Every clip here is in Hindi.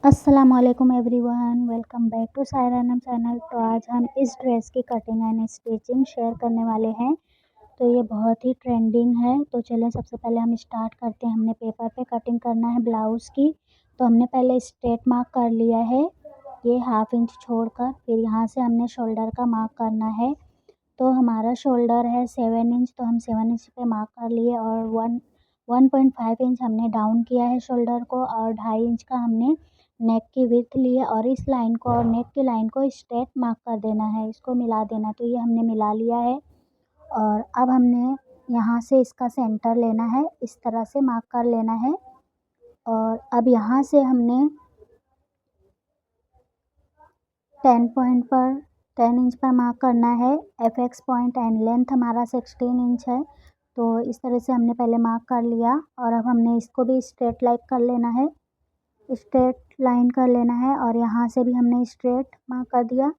अस्सलाम वालेकुम एवरीवन, वेलकम बैक टू सायरानम चैनल। तो आज हम इस ड्रेस की कटिंग एंड स्टिचिंग शेयर करने वाले हैं। तो ये बहुत ही ट्रेंडिंग है। तो चलें सबसे पहले हम स्टार्ट करते हैं। हमने पेपर पे कटिंग करना है ब्लाउज़ की। तो हमने पहले स्ट्रेट मार्क कर लिया है, ये 1/2 इंच छोड़कर। फिर यहाँ से हमने शोल्डर का मार्क करना है। तो हमारा शोल्डर है 7 इंच, तो हम 7 इंच पे मार्क कर लिए और 1.5 इंच हमने डाउन किया है शोल्डर को, और 2.5 इंच का हमने नेक की विड्थ ली है। और इस लाइन को और नेक की लाइन को स्ट्रेट मार्क कर देना है, इसको मिला देना। तो ये हमने मिला लिया है। और अब हमने यहाँ से इसका सेंटर लेना है, इस तरह से मार्क कर लेना है। और अब यहाँ से हमने 10 इंच पर मार्क करना है। एफएक्स पॉइंट एंड लेंथ हमारा 16 इंच है। तो इस तरह से हमने पहले मार्क कर लिया और अब हमने इसको भी स्ट्रेट लाइन कर लेना है, स्ट्रेट लाइन कर लेना है। और यहाँ से भी हमने स्ट्रेट मार्क कर दिया।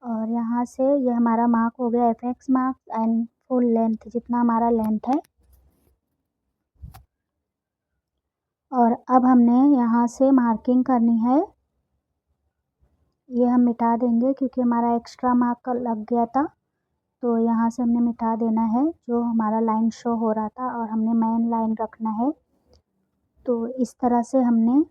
और यहाँ से ये हमारा मार्क हो गया FX mark and full length, जितना हमारा लेंथ है। और अब हमने यहाँ से मार्किंग करनी है, ये हम मिटा देंगे क्योंकि हमारा एक्स्ट्रा मार्क लग गया था। तो यहाँ से हमने मिटा देना है जो हमारा लाइन शो हो रहा था, और हमने मेन लाइन रखना है। तो इस तरह से हमने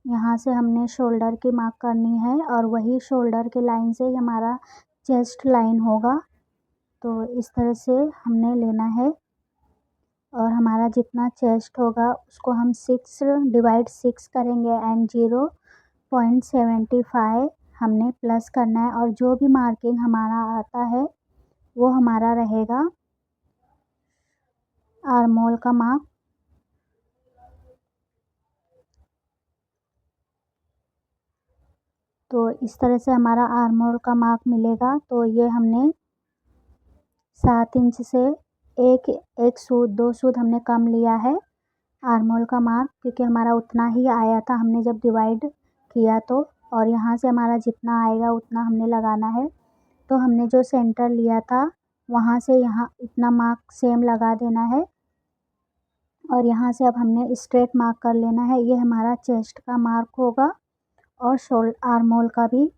यहाँ से हमने शोल्डर की मार्क करनी है, और वही शोल्डर के लाइन से ही हमारा चेस्ट लाइन होगा। तो इस तरह से हमने लेना है। और हमारा जितना चेस्ट होगा उसको हम 6 करेंगे एंड 0.75 हमने प्लस करना है। और जो भी मार्किंग हमारा आता है वो हमारा रहेगा आर्म होल का मार्क। तो इस तरह से हमारा आर्म होल का मार्क मिलेगा। तो ये हमने 7 इंच से एक सूद 2 सूद हमने कम लिया है आर्म होल का मार्क, क्योंकि हमारा उतना ही आया था हमने जब डिवाइड किया तो। और यहाँ से हमारा जितना आएगा उतना हमने लगाना है। तो हमने जो सेंटर लिया था वहाँ से यहाँ इतना मार्क सेम लगा देना है। और यहाँ से अब हमने स्ट्रेट मार्क कर लेना है, ये हमारा चेस्ट का मार्क होगा और आर्म होल का भी।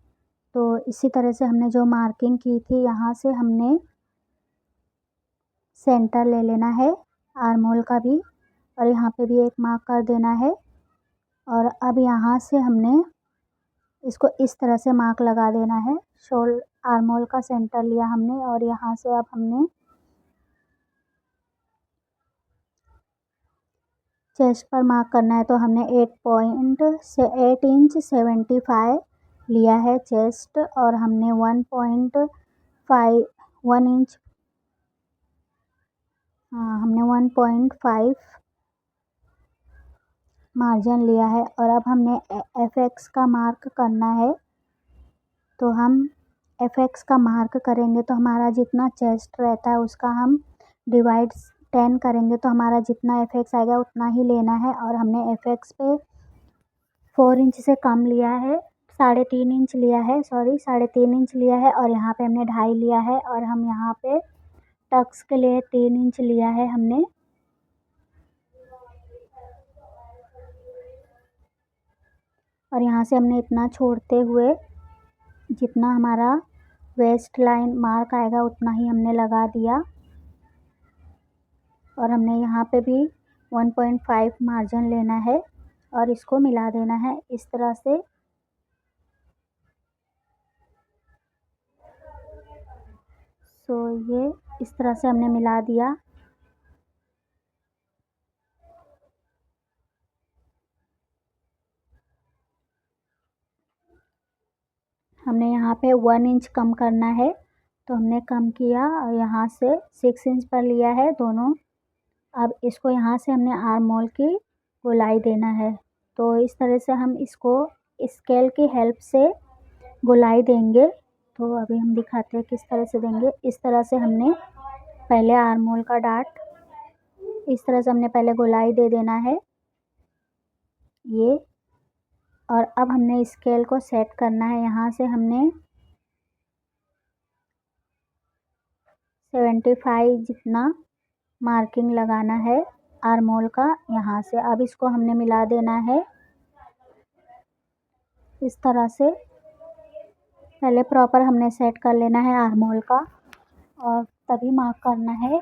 तो इसी तरह से हमने जो मार्किंग की थी यहाँ से हमने सेंटर ले लेना है आर्म होल का भी, और यहाँ पे भी एक मार्क कर देना है। और अब यहाँ से हमने इसको इस तरह से मार्क लगा देना है। आर्म होल का सेंटर लिया हमने, और यहाँ से अब हमने चेस्ट पर मार्क करना है। तो हमने 8 इंच 75 लिया है चेस्ट, और हमने 1 इंच, हाँ हमने 1.5 मार्जिन लिया है। और अब हमने एफएक्स का मार्क करना है। तो हम एफएक्स का मार्क करेंगे तो हमारा जितना चेस्ट रहता है उसका हम डिवाइड 10 करेंगे, तो हमारा जितना एफएक्स आएगा उतना ही लेना है। और हमने एफएक्स पे 4 इंच से कम लिया है, 3.5 इंच लिया है, 3.5 इंच लिया है। और यहाँ पे हमने 2.5 लिया है। और हम यहाँ पे टक्स के लिए 3 इंच लिया है हमने। और यहाँ से हमने इतना छोड़ते हुए जितना हमारा वेस्ट लाइन मार्क आएगा उतना ही हमने लगा दिया। और हमने यहाँ पे भी 1.5 मार्जिन लेना है और इसको मिला देना है इस तरह से। ये इस तरह से हमने मिला दिया। हमने यहाँ पे 1 इंच कम करना है, तो हमने कम किया और यहाँ से 6 इंच पर लिया है दोनों। अब इसको यहाँ से हमने आर्म होल की गोलाई देना है। तो इस तरह से हम इसको स्केल की हेल्प से गोलाई देंगे। तो अभी हम दिखाते हैं किस तरह से देंगे। इस तरह से हमने पहले आर्म होल का डार्ट इस तरह से हमने पहले गोलाई दे देना है ये। और अब हमने स्केल को सेट करना है। यहाँ से हमने 75 जितना मार्किंग लगाना है। आर्म होल का यहाँ से। अब इसको हमने मिला देना है इस तरह से। पहले प्रॉपर हमने सेट कर लेना है आर्म होल का और तभी मार्क करना है।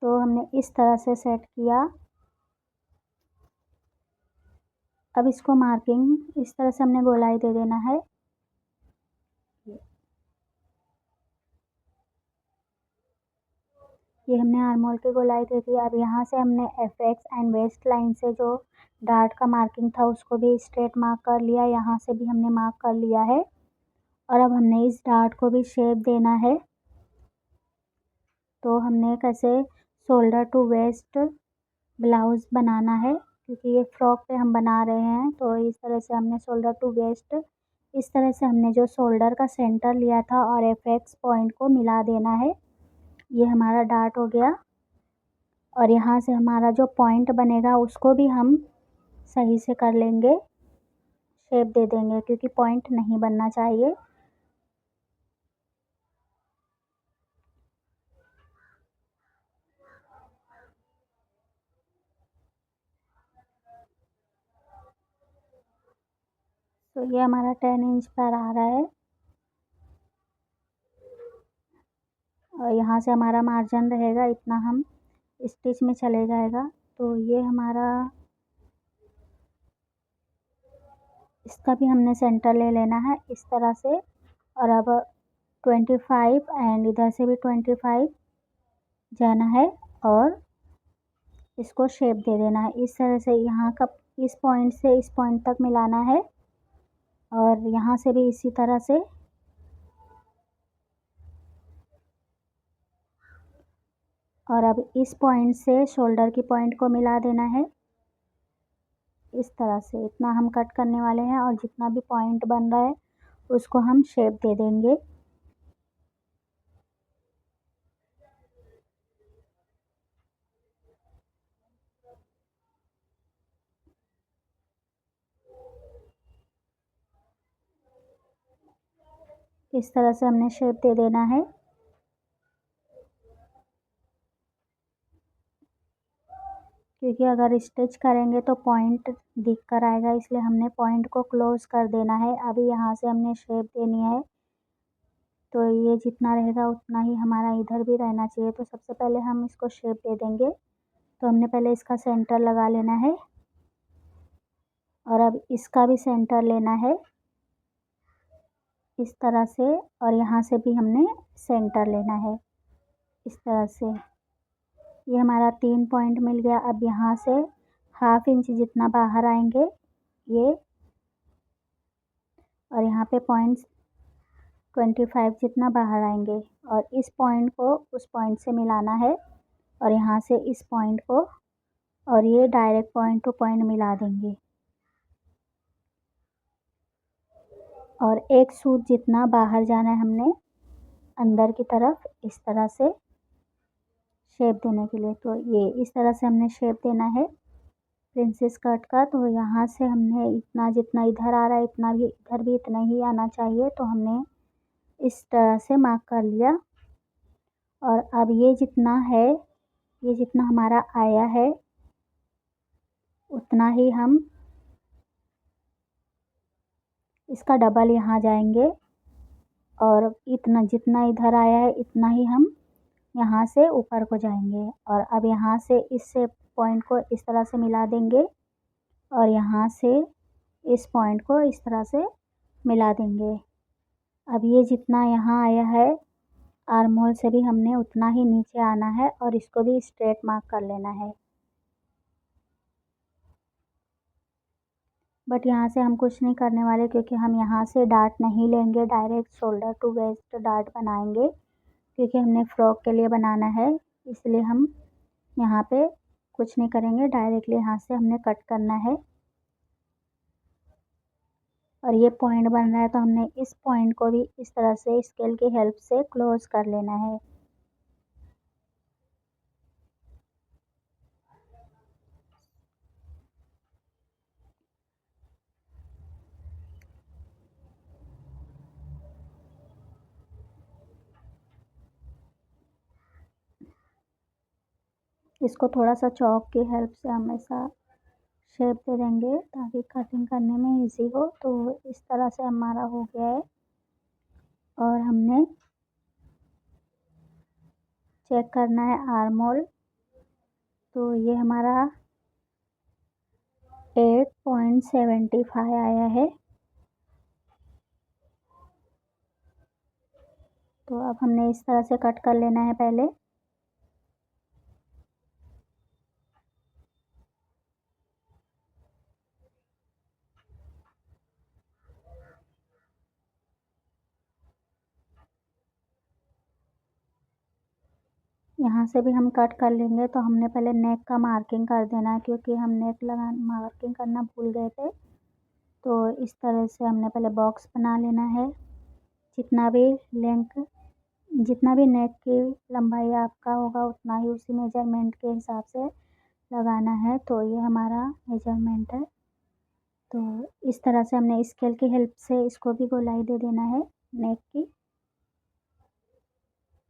तो हमने इस तरह से सेट किया। अब इसको मार्किंग इस तरह से हमने गोलाई दे देना है। ये हमने आर्म होल की गोलाई दे दी। अब यहाँ से हमने एपेक्स एंड वेस्ट लाइन से जो डार्ट का मार्किंग था उसको भी स्ट्रेट मार्क कर लिया। यहाँ से भी हमने मार्क कर लिया है और अब हमने इस डार्ट को भी शेप देना है। तो हमने कैसे शोल्डर टू वेस्ट ब्लाउज़ बनाना है, क्योंकि ये फ्रॉक पे हम बना रहे हैं। तो इस तरह से हमने शोल्डर टू वेस्ट, इस तरह से हमने जो शोल्डर का सेंटर लिया था और एपेक्स पॉइंट को मिला देना है। ये हमारा डार्ट हो गया और यहाँ से हमारा जो पॉइंट बनेगा उसको भी हम सही से कर लेंगे, शेप दे देंगे, क्योंकि पॉइंट नहीं बनना चाहिए। तो ये हमारा 10 इंच पर आ रहा है और यहाँ से हमारा मार्जिन रहेगा इतना, हम स्टिच में चले जाएगा। तो ये हमारा, इसका भी हमने सेंटर ले लेना है इस तरह से। और अब 25 एंड इधर से भी 25 जाना है और इसको शेप दे देना है इस तरह से। यहाँ का इस पॉइंट से इस पॉइंट तक मिलाना है और यहाँ से भी इसी तरह से। और अब इस पॉइंट से शोल्डर की पॉइंट को मिला देना है इस तरह से। इतना हम कट करने वाले हैं और जितना भी पॉइंट बन रहा है उसको हम शेप दे देंगे। इस तरह से हमने शेप दे देना है। क्योंकि अगर स्टिच करेंगे तो पॉइंट दिख कर आएगा, इसलिए हमने पॉइंट को क्लोज कर देना है। अभी यहाँ से हमने शेप देनी है, तो ये जितना रहेगा उतना ही हमारा इधर भी रहना चाहिए। तो सबसे पहले हम इसको शेप दे देंगे। तो हमने पहले इसका सेंटर लगा लेना है और अब इसका भी सेंटर लेना है इस तरह से। और यहाँ से भी हमने सेंटर लेना है इस तरह से। ये हमारा 3 पॉइंट मिल गया। अब यहाँ से 1/2 इंच जितना बाहर आएंगे ये, और यहाँ पे 0.25 जितना बाहर आएंगे और इस पॉइंट को उस पॉइंट से मिलाना है और यहाँ से इस पॉइंट को, और ये डायरेक्ट पॉइंट टू पॉइंट मिला देंगे। और एक सूत जितना बाहर जाना है हमने अंदर की तरफ इस तरह से शेप देने के लिए। तो ये इस तरह से हमने शेप देना है प्रिंसेस कट का। तो यहाँ से हमने इतना, जितना इधर आ रहा है इतना भी इधर भी इतना ही आना चाहिए। तो हमने इस तरह से मार्क कर लिया। और अब ये जितना है, ये जितना हमारा आया है उतना ही हम इसका डबल यहाँ जाएंगे और इतना जितना इधर आया है इतना ही हम यहाँ से ऊपर को जाएंगे। और अब यहाँ से इस पॉइंट को इस तरह से मिला देंगे और यहाँ से इस पॉइंट को इस तरह से मिला देंगे। अब ये जितना यहाँ आया है आर्म होल से भी हमने उतना ही नीचे आना है और इसको भी स्ट्रेट मार्क कर लेना है। बट यहाँ से हम कुछ नहीं करने वाले, क्योंकि हम यहाँ से डार्ट नहीं लेंगे, direct shoulder to waist dart बनाएंगे। क्योंकि हमने फ्रॉक के लिए बनाना है, इसलिए हम यहाँ पे कुछ नहीं करेंगे, डायरेक्टली यहाँ से हमने कट करना है। और ये पॉइंट बन रहा है तो हमने इस पॉइंट को भी इस तरह से स्केल की हेल्प से क्लोज कर लेना है। इसको थोड़ा सा चॉक की हेल्प से हमेशा शेप दे देंगे ताकि कटिंग करने में इजी हो। तो इस तरह से हमारा हो गया है और हमने चेक करना है आर्म होल। तो ये हमारा 8.75 आया है। तो अब हमने इस तरह से कट कर लेना है पहले। यहाँ से भी हम कट कर लेंगे। तो हमने पहले नेक का मार्किंग कर देना है क्योंकि हम नेक मार्किंग करना भूल गए थे। तो इस तरह से हमने पहले बॉक्स बना लेना है। जितना भी नेक की लंबाई आपका होगा उतना ही उसी मेजरमेंट के हिसाब से लगाना है। तो ये हमारा मेजरमेंट है। तो इस तरह से हमने स्केल की हेल्प से इसको भी गोलाई दे देना है नेक की।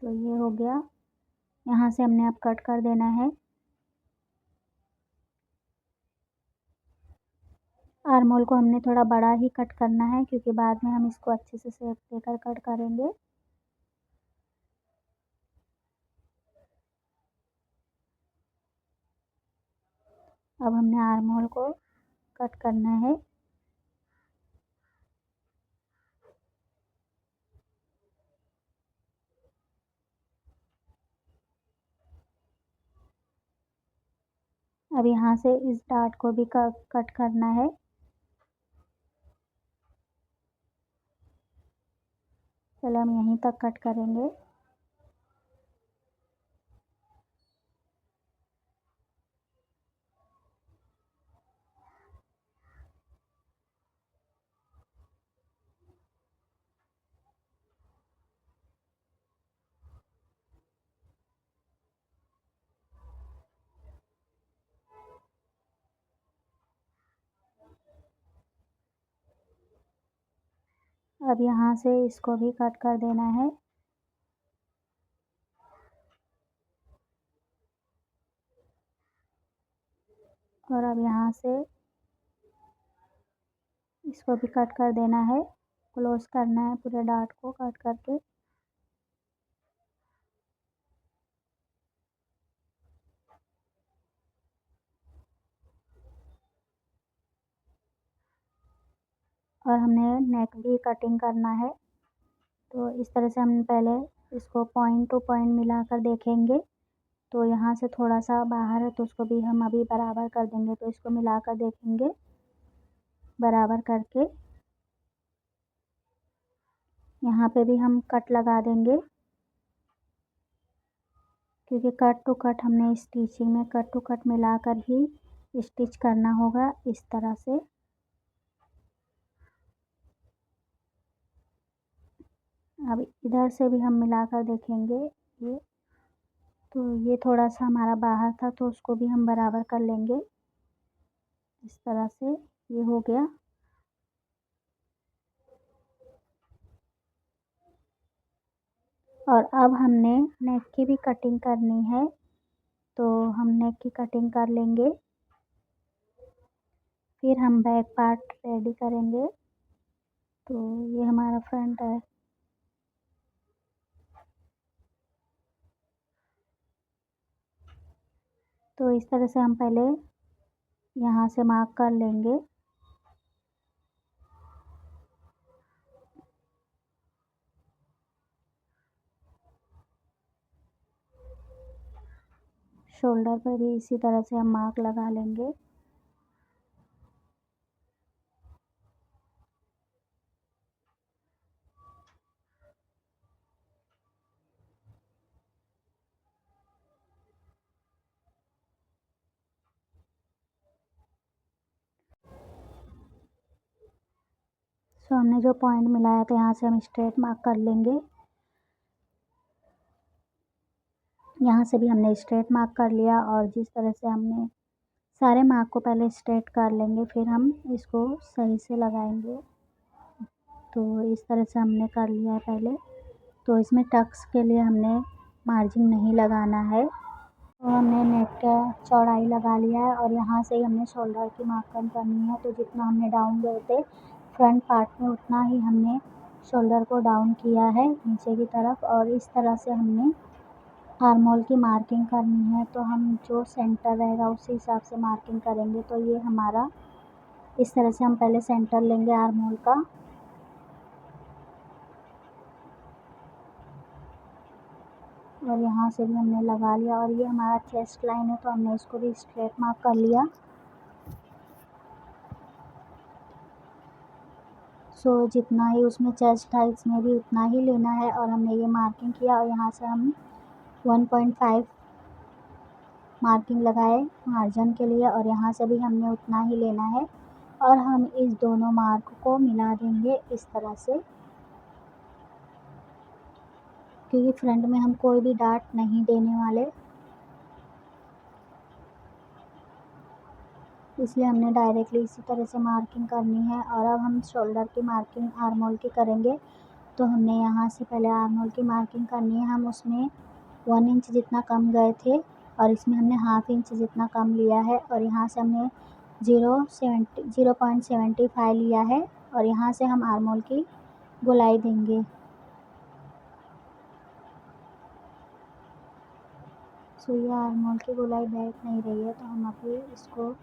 तो ये हो गया। यहाँ से हमने अब कट कर देना है। आर्म होल को हमने थोड़ा बड़ा ही कट करना है क्योंकि बाद में हम इसको अच्छे से शेप देकर कट करेंगे। अब हमने आर्म होल को कट करना है। अब यहाँ से इस डार्ट को भी कट करना है। चलो हम यहीं तक कट करेंगे। अब यहाँ से इसको भी कट कर देना है। और अब यहाँ से इसको भी कट कर देना है। क्लोज करना है पूरे डार्ट को कट करके। और हमने नेक भी कटिंग करना है। तो इस तरह से हम पहले इसको पॉइंट टू पॉइंट मिलाकर देखेंगे। तो यहाँ से थोड़ा सा बाहर है तो उसको भी हम अभी बराबर कर देंगे। तो इसको मिलाकर देखेंगे बराबर करके। यहाँ पे भी हम कट लगा देंगे क्योंकि कट टू कट हमने स्टिचिंग में कट टू कट मिलाकर ही स्टिच करना होगा इस तरह से। अब इधर से भी हम मिलाकर देखेंगे ये। तो ये थोड़ा सा हमारा बाहर था तो उसको भी हम बराबर कर लेंगे इस तरह से। ये हो गया। और अब हमने नेक की भी कटिंग करनी है। तो हम नेक की कटिंग कर लेंगे फिर हम बैक पार्ट रेडी करेंगे। तो ये हमारा फ्रंट है। तो इस तरह से हम पहले यहाँ से मार्क कर लेंगे। शोल्डर पर भी इसी तरह से हम मार्क लगा लेंगे। सो हमने जो पॉइंट मिलाया था यहाँ से हम स्ट्रेट मार्क कर लेंगे। यहाँ से भी हमने स्ट्रेट मार्क कर लिया। और जिस तरह से हमने सारे मार्क को पहले स्ट्रेट कर लेंगे फिर हम इसको सही से लगाएंगे। तो इस तरह से हमने कर लिया है पहले। तो इसमें टक्स के लिए हमने मार्जिन नहीं लगाना है। तो हमने नेक का चौड़ाई लगा लिया है और यहाँ से ही हमने शोल्डर की मार्किंग करनी है। तो जितना हमने डाउन गए थे फ्रंट पार्ट में उतना ही हमने शोल्डर को डाउन किया है नीचे की तरफ, और इस तरह से हमने आर्म होल की मार्किंग करनी है। तो हम जो सेंटर रहेगा उसी हिसाब से मार्किंग करेंगे। तो ये हमारा इस तरह से हम पहले सेंटर लेंगे आर्म होल का, और यहाँ से भी हमने लगा लिया। और ये हमारा चेस्ट लाइन है तो हमने इसको भी स्ट्रेट मार्क कर लिया। सो जितना ही उसमें चेस्ट है इसमें भी उतना ही लेना है, और हमने ये मार्किंग किया। और यहाँ से हम 1.5 मार्किंग लगाए मार्जिन के लिए, और यहाँ से भी हमने उतना ही लेना है। और हम इस दोनों मार्क को मिला देंगे इस तरह से, क्योंकि फ्रंट में हम कोई भी डार्ट नहीं देने वाले, इसलिए हमने डायरेक्टली इसी तरह से मार्किंग करनी है। और अब हम शोल्डर की मार्किंग आर्म होल की करेंगे। तो हमने यहाँ से पहले आर्म होल की मार्किंग करनी है। हम उसमें 1 इंच जितना कम गए थे और इसमें हमने 1/2 इंच जितना कम लिया है, और यहाँ से हमने 0.75 लिया है, और यहाँ से हम आर्म होल की गोलाई देंगे। सो ये आर्म होल की गोलाई बैठ नहीं रही है तो हम अभी इसको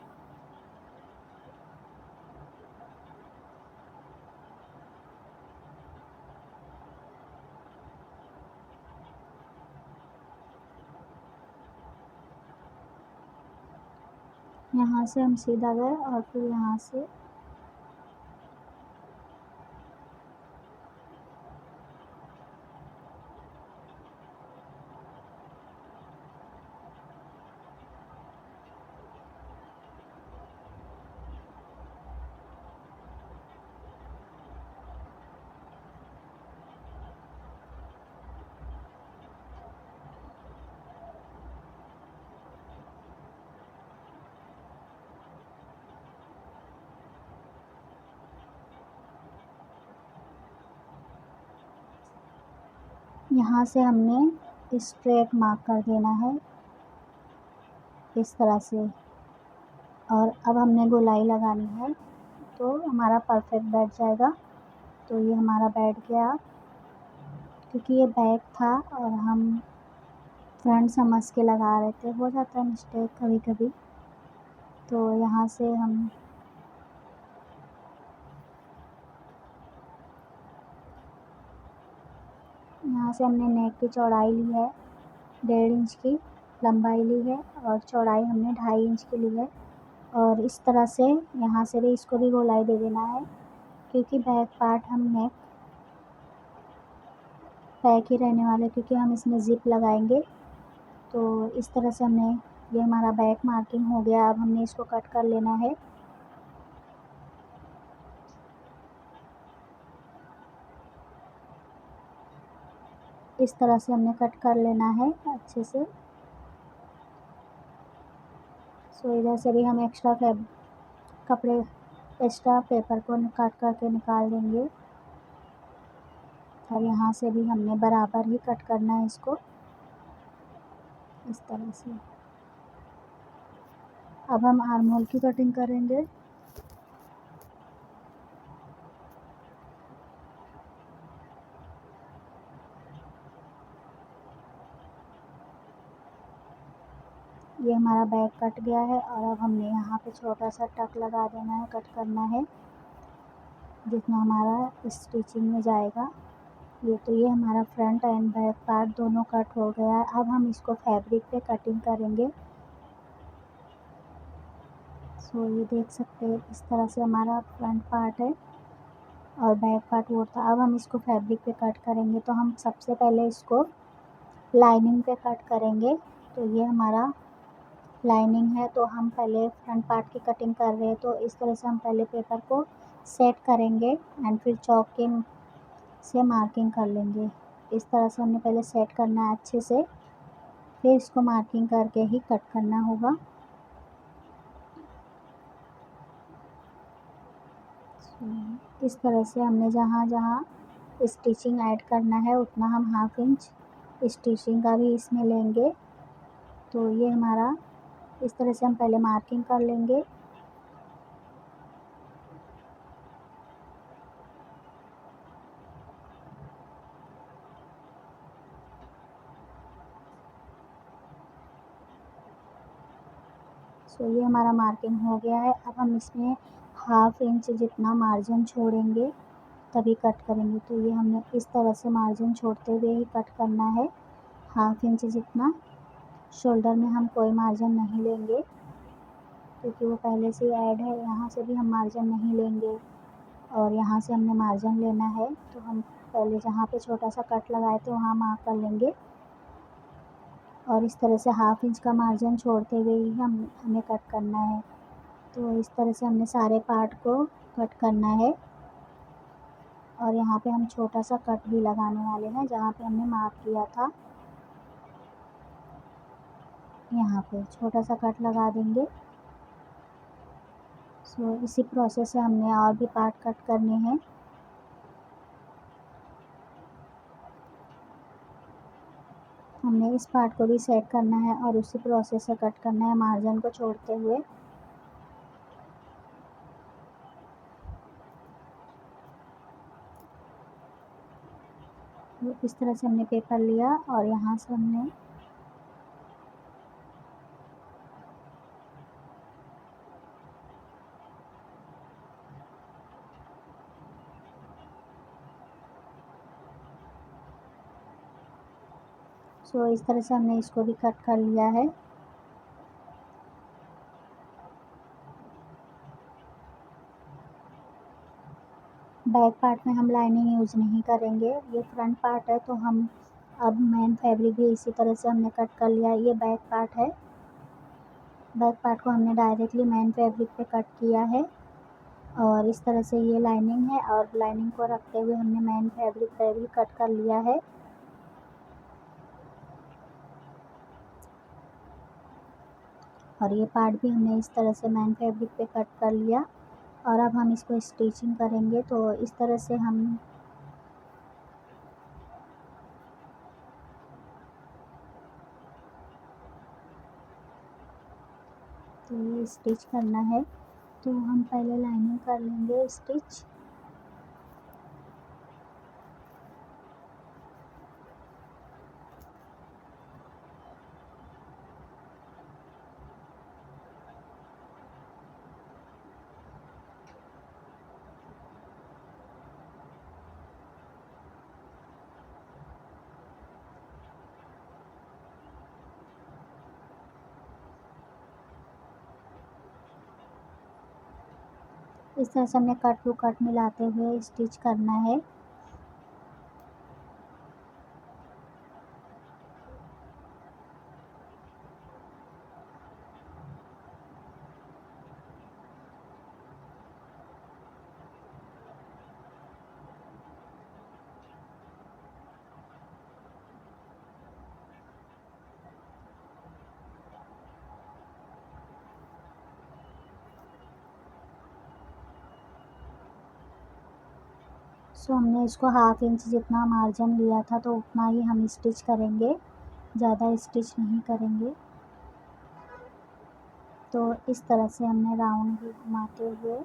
यहाँ से हम सीधा गए और फिर यहाँ से यहाँ से हमने स्ट्रेट मार्क कर देना है इस तरह से। और अब हमने गोलाई लगानी है तो हमारा परफेक्ट बैठ जाएगा। तो ये हमारा बैठ गया, क्योंकि ये बैक था और हम फ्रंट समझ के लगा रहे थे, हो जाता है मिस्टेक कभी कभी। तो यहाँ से हमने नेक की चौड़ाई ली है 1.5 इंच की, लंबाई ली है, और चौड़ाई हमने 2.5 इंच की ली है। और इस तरह से यहाँ से भी इसको भी गोलाई दे देना है, क्योंकि बैक पार्ट हम नेक पैक ही रहने वाले, क्योंकि हम इसमें ज़िप लगाएंगे। तो इस तरह से हमने, ये हमारा बैक मार्किंग हो गया। अब हमने इसको कट कर लेना है। इस तरह से हमने कट कर लेना है अच्छे से। सो इधर से भी हम एक्स्ट्रा पेपर को काट करके निकाल देंगे, और यहाँ से भी हमने बराबर ही कट करना है इसको इस तरह से। अब हम आर्म होल की कटिंग करेंगे। ये हमारा बैक कट गया है, और अब हमने यहाँ पे छोटा सा टक लगा देना है, कट करना है जितना हमारा स्टिचिंग में जाएगा। ये हमारा फ्रंट एंड बैक पार्ट दोनों कट हो गया है। अब हम इसको फैब्रिक पे कटिंग करेंगे। सो ये देख सकते हैं इस तरह से हमारा फ्रंट पार्ट है और बैक पार्ट वो था। अब हम इसको फैब्रिक पे कट करेंगे। तो हम सबसे पहले इसको लाइनिंग पे कट करेंगे। तो ये हमारा लाइनिंग है, तो हम पहले फ्रंट पार्ट की कटिंग कर रहे हैं। तो इस तरह से हम पहले पेपर को सेट करेंगे एंड फिर चॉक के से मार्किंग कर लेंगे। इस तरह से हमने पहले सेट करना है अच्छे से, फिर इसको मार्किंग करके ही कट करना होगा। इस तरह से हमने जहाँ जहाँ स्टिचिंग ऐड करना है उतना हम 1/2 इंच स्टिचिंग का भी इसमें लेंगे। तो ये हमारा इस तरह से हम पहले मार्किंग कर लेंगे। ये हमारा मार्किंग हो गया है। अब हम इसमें 1/2 इंच जितना मार्जिन छोड़ेंगे तभी कट करेंगे। तो ये हमने इस तरह से मार्जिन छोड़ते हुए ही कट करना है, 1/2 इंच जितना। शोल्डर में हम कोई मार्जिन नहीं लेंगे क्योंकि वो पहले से ऐड है। यहाँ से भी हम मार्जिन नहीं लेंगे और यहाँ से हमने मार्जिन लेना है। तो हम पहले जहाँ पे छोटा सा कट लगाए थे वहाँ मार्क कर लेंगे और इस तरह से 1/2 इंच का मार्जिन छोड़ते हुए ही हमें कट करना है। तो इस तरह से हमने सारे पार्ट को कट करना है और यहाँ पे हम छोटा सा कट भी लगाने वाले हैं जहाँ पे हमने मार्क किया था। यहाँ पे छोटा सा कट लगा देंगे। इसी प्रोसेस से हमने और भी पार्ट कट करने हैं। हमने इस पार्ट को भी सेट करना है और उसी प्रोसेस से कट करना है मार्जिन को छोड़ते हुए। इस तरह से हमने पेपर लिया और यहाँ से हमने इस तरह से हमने इसको भी कट कर लिया है। बैक पार्ट में हम लाइनिंग यूज़ नहीं करेंगे, ये फ्रंट पार्ट है। तो हम अब मेन फैब्रिक भी इसी तरह से हमने कट कर लिया है। ये बैक पार्ट है, बैक पार्ट को हमने डायरेक्टली मेन फैब्रिक पे कट किया है और इस तरह से ये लाइनिंग है और लाइनिंग को रखते हुए हमने मेन फैब्रिक पे भी कट कर लिया है। और ये पार्ट भी हमने इस तरह से मेन फैब्रिक पे कट कर लिया और अब हम इसको स्टिचिंग करेंगे। तो इस तरह से हम ये स्टिच करना है। तो हम पहले लाइनिंग कर लेंगे स्टिच। इस तरह से हमने कट टू कट मिलाते हुए स्टिच करना है। हमने इसको 1/2 इंच जितना मार्जिन लिया था तो उतना ही हम स्टिच करेंगे, ज़्यादा स्टिच नहीं करेंगे। तो इस तरह से हमने राउंड भी घुमाते हुए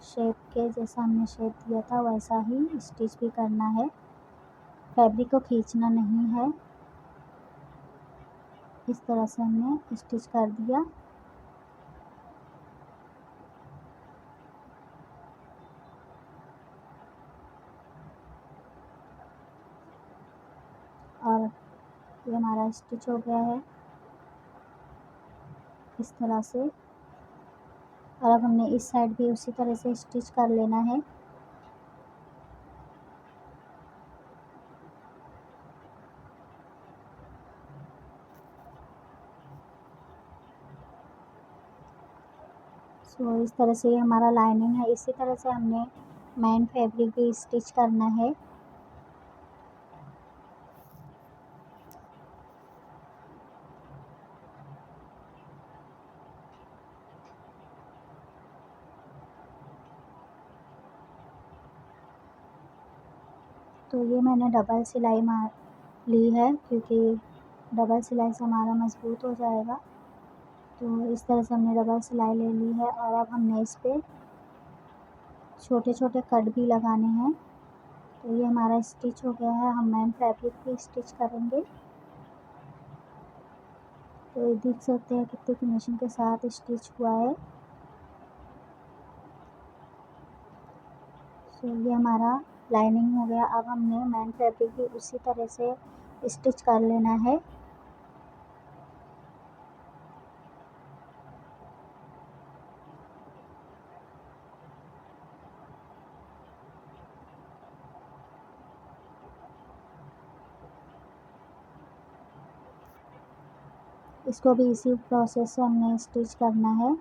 शेप के जैसा हमने शेप दिया था वैसा ही स्टिच भी करना है। फैब्रिक को खींचना नहीं है। इस तरह से हमने स्टिच कर दिया। और ये हमारा स्टिच हो गया है इस तरह से। और अब हमने इस साइड भी उसी तरह से स्टिच कर लेना है। इस तरह से ये हमारा लाइनिंग है। इसी तरह से हमने मेन फैब्रिक भी स्टिच करना है। तो ये मैंने डबल सिलाई मार ली है क्योंकि डबल सिलाई से हमारा मज़बूत हो जाएगा। तो इस तरह से हमने डबल सिलाई ले ली है और अब हमने इस पे छोटे छोटे कट भी लगाने हैं। तो ये हमारा स्टिच हो गया है। हम मेन फैब्रिक भी स्टिच करेंगे। तो ये देख सकते हैं कितनी फिनिशिंग के साथ स्टिच हुआ है। तो ये हमारा लाइनिंग हो गया। अब हमने मेन फैब्रिक भी उसी तरह से स्टिच कर लेना है। इसको भी इसी प्रोसेस से हमने स्टिच करना है।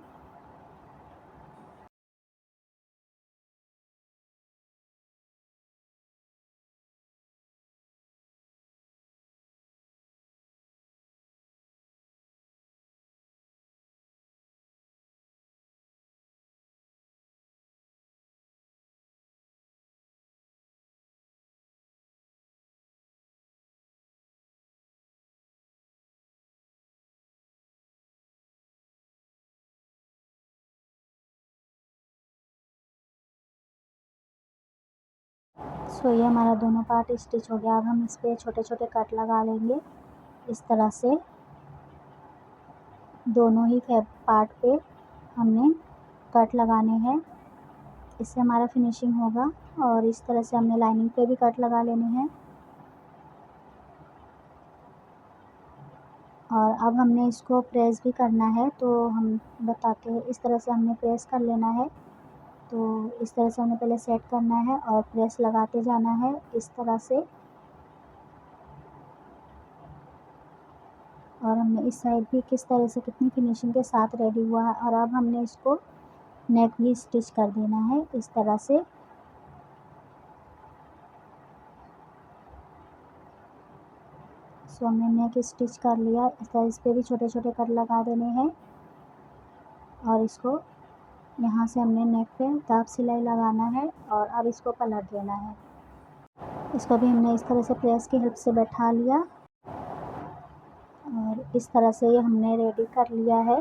सो ये हमारा दोनों पार्ट स्टिच हो गया। अब हम इस पर छोटे छोटे कट लगा लेंगे। इस तरह से दोनों ही पार्ट पे हमने कट लगाने हैं। इससे हमारा फिनिशिंग होगा। और इस तरह से हमने लाइनिंग पे भी कट लगा लेने हैं। और अब हमने इसको प्रेस भी करना है, तो हम बताते हैं। इस तरह से हमने प्रेस कर लेना है। तो इस तरह से हमें पहले सेट करना है और प्रेस लगाते जाना है इस तरह से। और हमने इस साइड भी किस तरह से कितनी फिनिशिंग के साथ रेडी हुआ है। और अब हमने इसको नेक भी स्टिच कर देना है इस तरह से। सो हमने नेक स्टिच कर लिया। इस तरह इस पर भी छोटे छोटे कट लगा देने हैं। और इसको यहाँ से हमने नेक पे दाब सिलाई लगाना है और अब इसको पलट देना है। इसको भी हमने इस तरह से प्रेस की हेल्प से बैठा लिया। और इस तरह से ये हमने रेडी कर लिया है।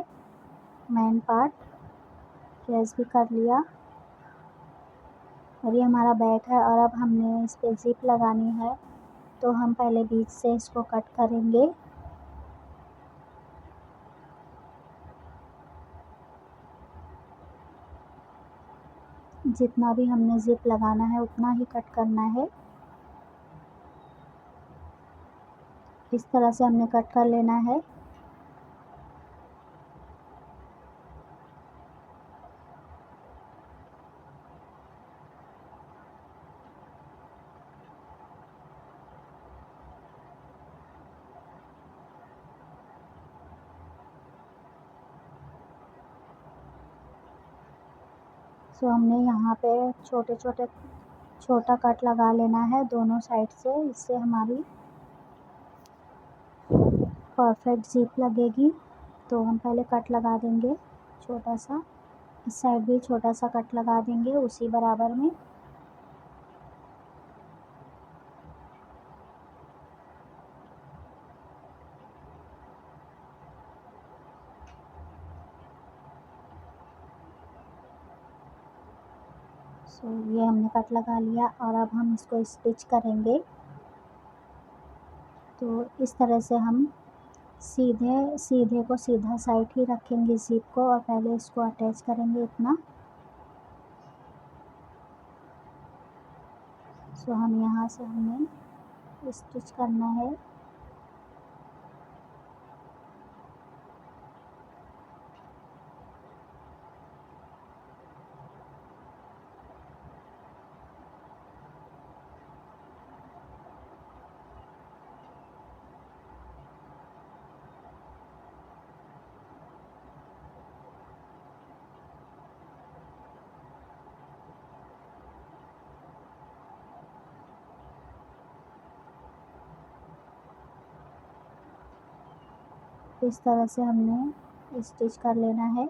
मेन पार्ट प्रेस भी कर लिया। और ये हमारा बैक है। और अब हमने इस पर जिप लगानी है। तो हम पहले बीच से इसको कट करेंगे। जितना भी हमने जिप लगाना है उतना ही कट करना है। इस तरह से हमने कट कर लेना है। सो हमने यहाँ पे छोटा कट लगा लेना है दोनों साइड से। इससे हमारी परफेक्ट जिप लगेगी। तो हम पहले कट लगा देंगे छोटा सा। इस साइड भी छोटा सा कट लगा देंगे उसी बराबर में। सो ये हमने कट लगा लिया। और अब हम इसको स्टिच करेंगे। तो इस तरह से हम सीधे को सीधा साइड ही रखेंगे जिप को। और पहले इसको अटैच करेंगे इतना। सो हम यहाँ से हमें स्टिच करना है। इस तरह से हमने स्टिच कर लेना है।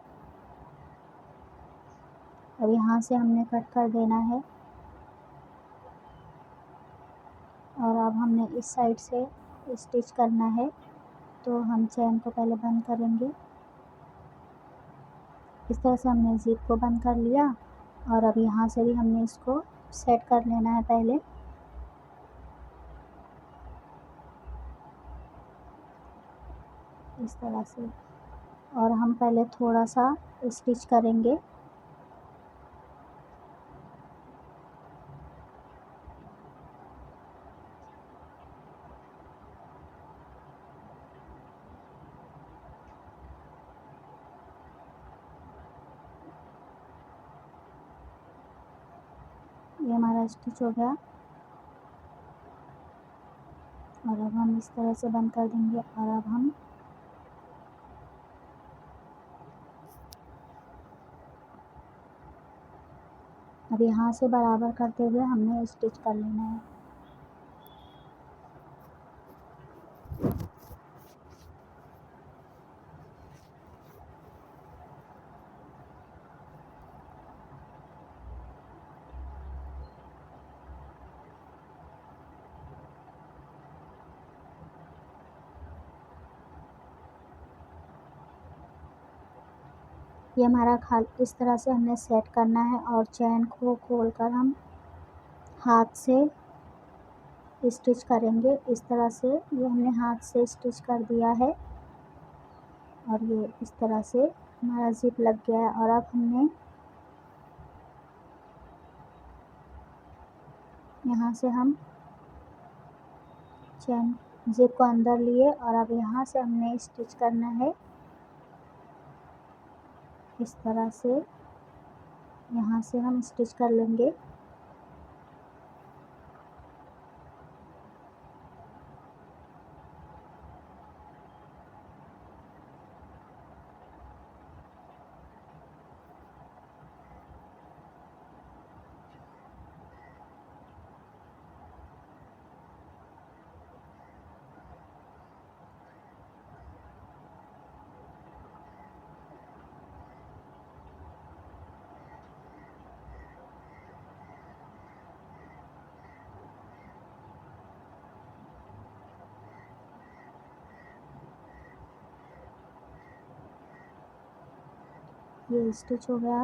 अब यहाँ से हमने कट कर देना है। और अब हमने इस साइड से स्टिच करना है। तो हम चैन को पहले बंद करेंगे। इस तरह से हमने ज़िप को बंद कर लिया और अब यहाँ से भी हमने इसको सेट कर लेना है पहले। इस तरह से, और हम पहले थोड़ा सा स्टिच करेंगे। ये हमारा स्टिच हो गया और अब हम इस तरह से बंद कर देंगे। और अब हम अब यहाँ से बराबर करते हुए हमने स्टिच कर लेना है। ये हमारा इस तरह से हमने सेट करना है और चैन को खोलकर हम हाथ से स्टिच करेंगे। इस तरह से ये हमने हाथ से स्टिच कर दिया है और ये इस तरह से हमारा ज़िप लग गया है। और अब हमने यहाँ से हम चैन ज़िप को अंदर लिए और अब यहाँ से हमने स्टिच करना है। इस तरह से यहाँ से हम स्टिच कर लेंगे। ये स्टिच हो गया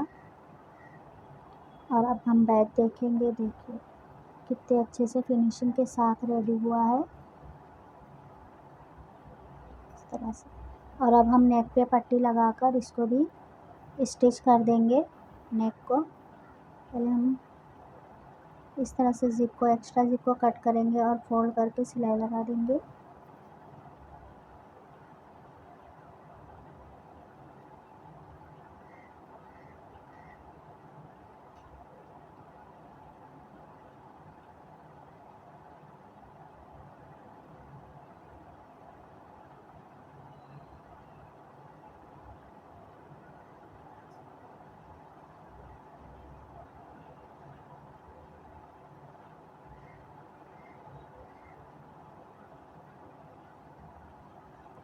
और अब हम बैक देखेंगे। देखिए कितने अच्छे से फिनिशिंग के साथ रेडी हुआ है इस तरह से। और अब हम नेक पे पट्टी लगाकर इसको भी स्टिच कर देंगे। नेक को पहले हम इस तरह से ज़िप को, एक्स्ट्रा ज़िप को कट करेंगे और फोल्ड करके सिलाई लगा देंगे।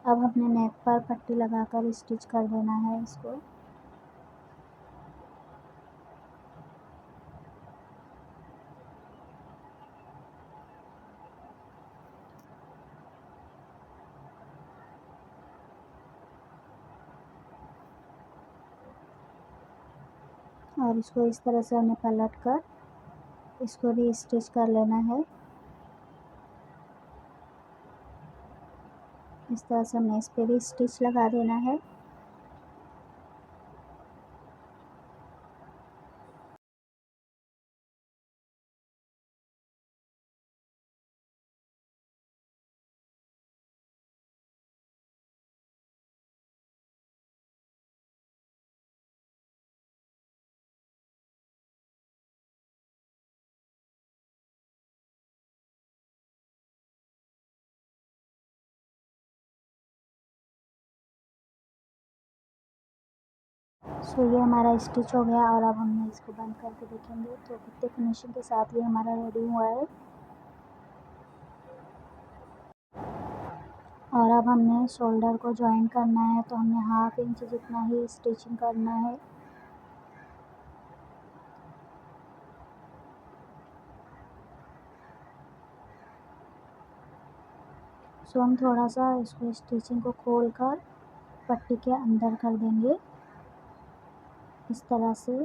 अब हमने नेक पर पट्टी लगाकर स्टिच कर देना है इसको। और इसको इस तरह से हमें पलट कर इसको भी स्टिच कर लेना है। इस तरह से हमें इस पे भी स्टिच लगा देना है। सो ये हमारा स्टिच हो गया और अब हमने इसको बंद करके देखेंगे तो कितने फिनिशिंग के साथ ये हमारा रेडी हुआ है। और अब हमने शोल्डर को ज्वाइन करना है तो हमने 1/2 इंच जितना ही स्टिचिंग करना है। सो हम थोड़ा सा इसको स्टिचिंग को खोल कर पट्टी के अंदर कर देंगे इस तरह से,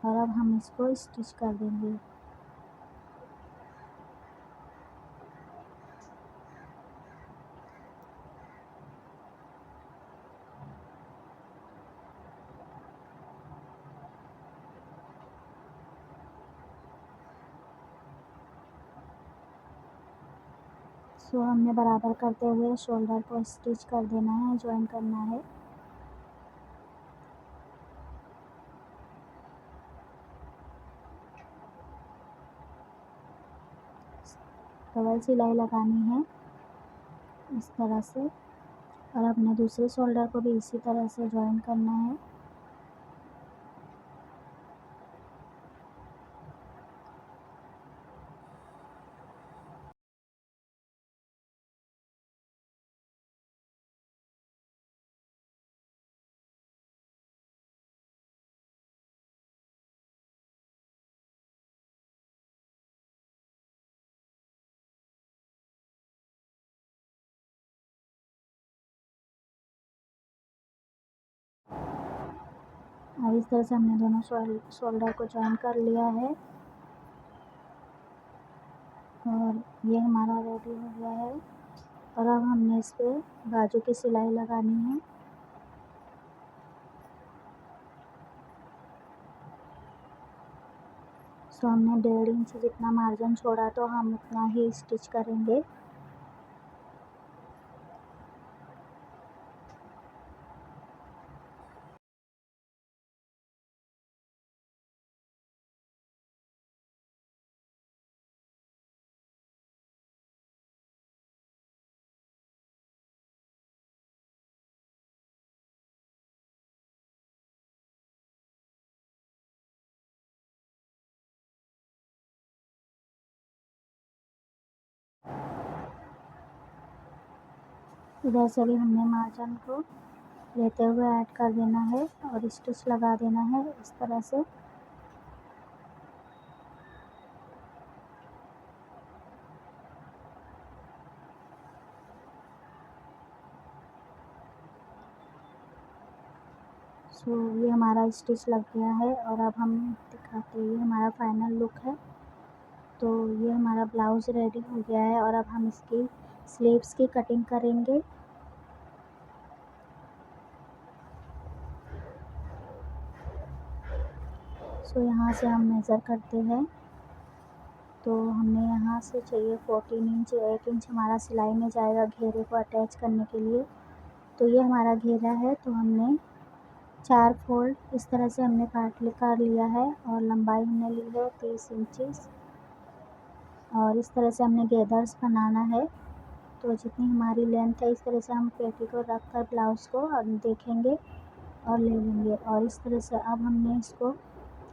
और अब हम इसको स्टिच कर देंगे। सो हमने बराबर करते हुए शोल्डर को स्टिच कर देना है, ज्वाइन करना है। डबल सिलाई लगानी है इस तरह से, और अपने दूसरे शोल्डर को भी इसी तरह से ज्वाइन करना है। और इस तरह से हमने दोनों शोल्डर को ज्वाइन कर लिया है, और ये हमारा रेडी हो गया है। और अब हमने इस पर बाजू की सिलाई लगानी है। सो हमने 1.5 इंच जितना मार्जिन छोड़ा तो हम उतना ही स्टिच करेंगे। इधर से भी हमने मार्जिन को लेते हुए ऐड कर देना है और स्टिच लगा देना है इस तरह से। सो ये हमारा स्टिच लग गया है, और अब हम दिखाते हैं, ये हमारा फाइनल लुक है। तो ये हमारा ब्लाउज़ रेडी हो गया है, और अब हम इसकी स्लीव्स की कटिंग करेंगे। सो यहाँ से हम मेज़र करते हैं, तो हमने यहाँ से चाहिए 14 इंच, 1 इंच हमारा सिलाई में जाएगा घेरे को अटैच करने के लिए। तो ये हमारा घेरा है, तो हमने 4 फोल्ड इस तरह से हमने कर लिया है, और लंबाई हमने ली है 30 इंचेस, और इस तरह से हमने गैदर्स बनाना है। तो जितनी हमारी लेंथ है इस तरह से हम पेटी को रख कर ब्लाउज़ को देखेंगे और ले लेंगे, और इस तरह से अब हमने इसको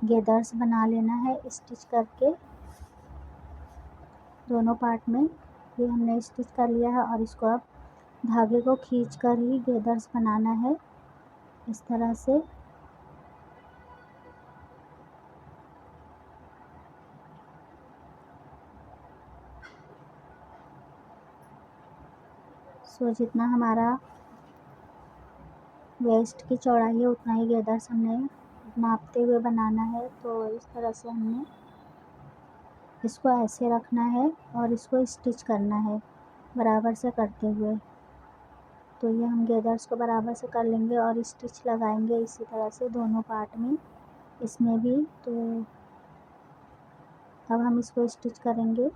गैदर्स बना लेना है स्टिच करके दोनों पार्ट में। ये हमने स्टिच कर लिया है, और इसको अब धागे को खींच कर ही गैदर्स बनाना है इस तरह से। सो जितना हमारा वेस्ट की चौड़ाई है उतना ही गैदर्स हमने नापते हुए बनाना है। तो इस तरह से हमने इसको ऐसे रखना है और इसको स्टिच करना है बराबर से करते हुए। तो ये हम गैदर्स को बराबर से कर लेंगे और स्टिच लगाएंगे इसी तरह से दोनों पार्ट में, इसमें भी। तो अब हम इसको स्टिच करेंगे।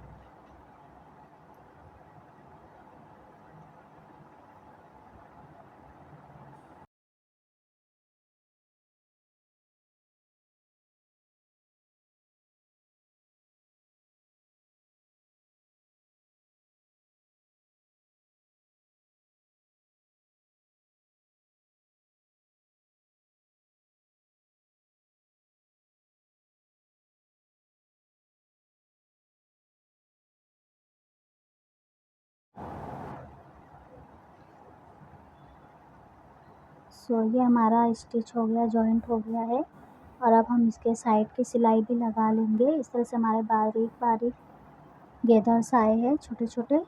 सो ये हमारा स्टिच हो गया, जॉइंट हो गया है, और अब हम इसके साइड की सिलाई भी लगा लेंगे। इस तरह से हमारे बारीक बारीक गैदर्स आए हैं छोटे छोटे।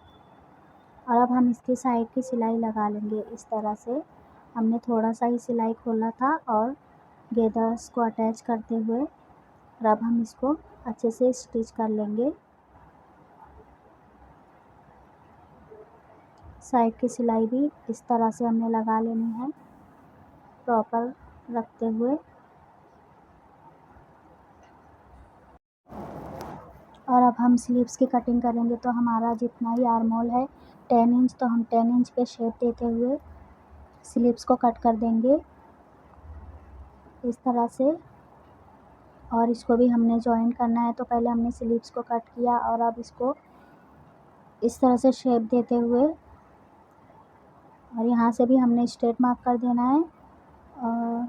और अब हम इसकी साइड की सिलाई लगा लेंगे इस तरह से। हमने थोड़ा सा ही सिलाई खोला था और गेदर्स को अटैच करते हुए और अब हम इसको अच्छे से स्टिच कर लेंगे। साइड की सिलाई भी इस तरह से हमने लगा लेनी है प्रॉपर रखते हुए। और अब हम स्लीव्स की कटिंग करेंगे, तो हमारा जितना ही आर्म होल है 10 इंच, तो हम 10 इंच पे शेप देते हुए स्लीव्स को कट कर देंगे इस तरह से। और इसको भी हमने जॉइन करना है, तो पहले हमने स्लीव्स को कट किया और अब इसको इस तरह से शेप देते हुए और यहाँ से भी हमने स्ट्रेट मार्क कर देना है। और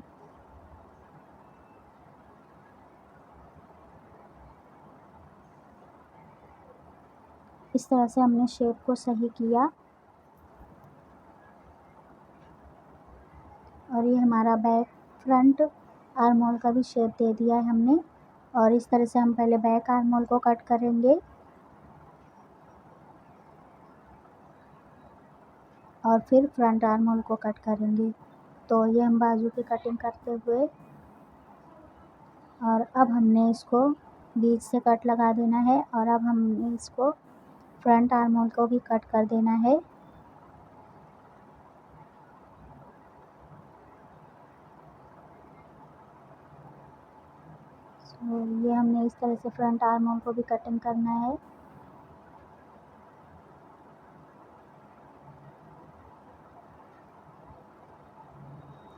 इस तरह से हमने शेप को सही किया और ये हमारा बैक फ्रंट आर्म होल का भी शेप दे दिया है हमने। और इस तरह से हम पहले बैक आर्म होल को कट करेंगे और फिर फ्रंट आर्म होल को कट करेंगे। तो ये हम बाजू की कटिंग करते हुए और अब हमने इसको बीच से कट लगा देना है और अब हमने इसको फ्रंट आर्म होल को भी कट कर देना है। तो ये हमने इस तरह से फ्रंट आर्म होल को भी कटिंग करना है।